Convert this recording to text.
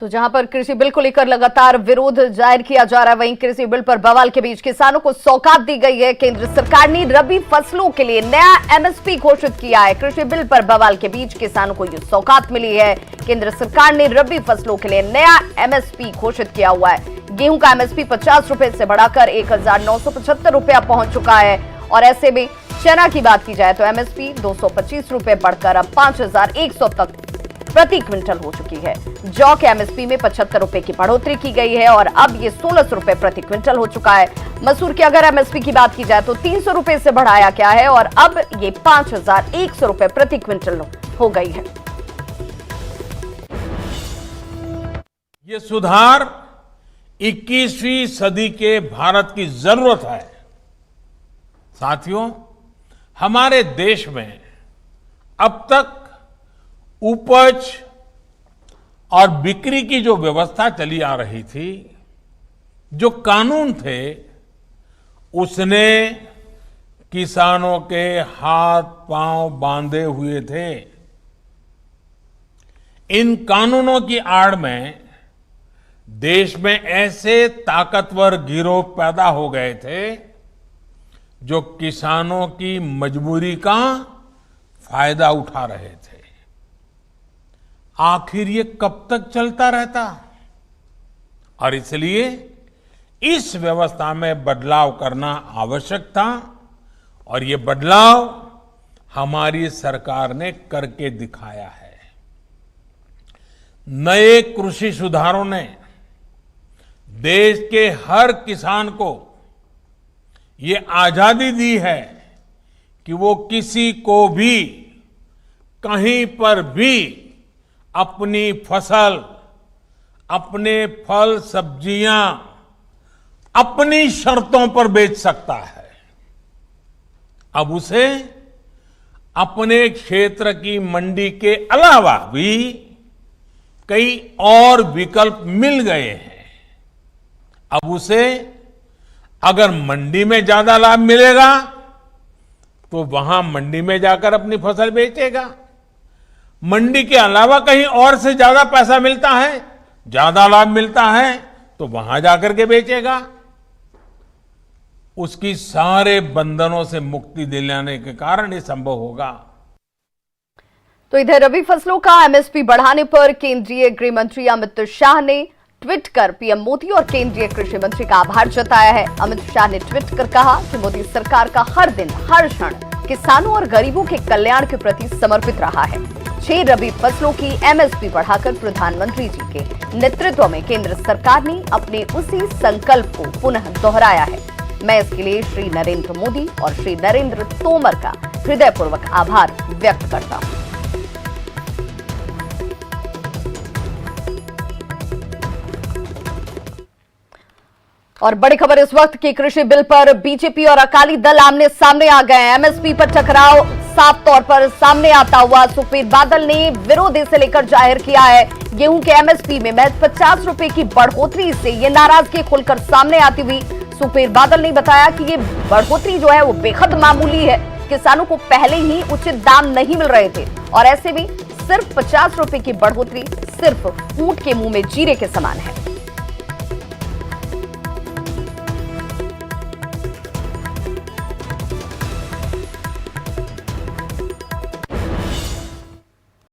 तो जहां पर कृषि बिल को लेकर लगातार विरोध जाहिर किया जा रहा है, वहीं कृषि बिल पर बवाल के बीच किसानों को सौगात दी गई है। केंद्र सरकार ने रबी फसलों के लिए नया एमएसपी घोषित किया है। कृषि बिल पर बवाल के बीच किसानों को ये सौगात मिली है। केंद्र सरकार ने रबी फसलों के लिए नया एमएसपी घोषित किया हुआ है। गेहूं का एमएसपी 50 रुपए से बढ़ाकर 1975 रुपया पहुंच चुका है। और ऐसे में चना की बात की जाए तो एमएसपी 225 रुपए बढ़कर अब 5100 तक प्रति क्विंटल हो चुकी है। जौ के एमएसपी में 75 रुपए की बढ़ोतरी की गई है और अब ये 1600 रुपए प्रति क्विंटल हो चुका है। मसूर की अगर एमएसपी की बात की जाए तो 300 रुपए से बढ़ाया गया है और अब ये 5100 रुपए प्रति क्विंटल हो गई है। ये सुधार 21वीं सदी के भारत की जरूरत है। साथियों, हमारे देश में अब तक उपज और बिक्री की जो व्यवस्था चली आ रही थी, जो कानून थे, उसने किसानों के हाथ पांव बांधे हुए थे। इन कानूनों की आड़ में देश में ऐसे ताकतवर गिरोह पैदा हो गए थे जो किसानों की मजबूरी का फायदा उठा रहे थे। आखिर ये कब तक चलता रहता? और इसलिए इस व्यवस्था में बदलाव करना आवश्यक था और ये बदलाव हमारी सरकार ने करके दिखाया है। नए कृषि सुधारों ने देश के हर किसान को ये आजादी दी है कि वो किसी को भी कहीं पर भी अपनी फसल, अपने फल सब्जियां अपनी शर्तों पर बेच सकता है। अब उसे अपने क्षेत्र की मंडी के अलावा भी कई और विकल्प मिल गए हैं। अब उसे अगर मंडी में ज्यादा लाभ मिलेगा तो वहां मंडी में जाकर अपनी फसल बेचेगा। मंडी के अलावा कहीं और से ज्यादा पैसा मिलता है, ज्यादा लाभ मिलता है, तो वहां जाकर के बेचेगा। उसकी सारे बंधनों से मुक्ति दिलाने के कारण ये संभव होगा। तो इधर रबी फसलों का एमएसपी बढ़ाने पर केंद्रीय गृह मंत्री अमित शाह ने ट्वीट कर पीएम मोदी और केंद्रीय कृषि मंत्री का आभार जताया है। अमित शाह ने ट्वीट कर कहा कि मोदी सरकार का हर दिन, हर क्षण किसानों और गरीबों के कल्याण के प्रति समर्पित रहा है। 6 रबी फसलों की एमएसपी बढ़ाकर प्रधानमंत्री जी के नेतृत्व में केंद्र सरकार ने अपने उसी संकल्प को पुनः दोहराया है। मैं इसके लिए श्री नरेंद्र मोदी और श्री नरेंद्र तोमर का हृदयपूर्वक आभार व्यक्त करता हूं। और बड़ी खबर इस वक्त की, कृषि बिल पर बीजेपी और अकाली दल आमने सामने आ गए हैं। एमएसपी पर टकराव साफ तौर पर सामने आता हुआ सुखबीर बादल ने विरोध इसे लेकर जाहिर किया है। गेहूं के एमएसपी में महज 50 रुपए की बढ़ोतरी से ये नाराजगी खुलकर सामने आती हुई सुखबीर बादल ने बताया कि ये बढ़ोतरी जो है वो बेहद मामूली है। किसानों को पहले ही उचित दाम नहीं मिल रहे थे और ऐसे में सिर्फ 50 रुपए की बढ़ोतरी सिर्फ ऊंट के मुंह में जीरे के समान है।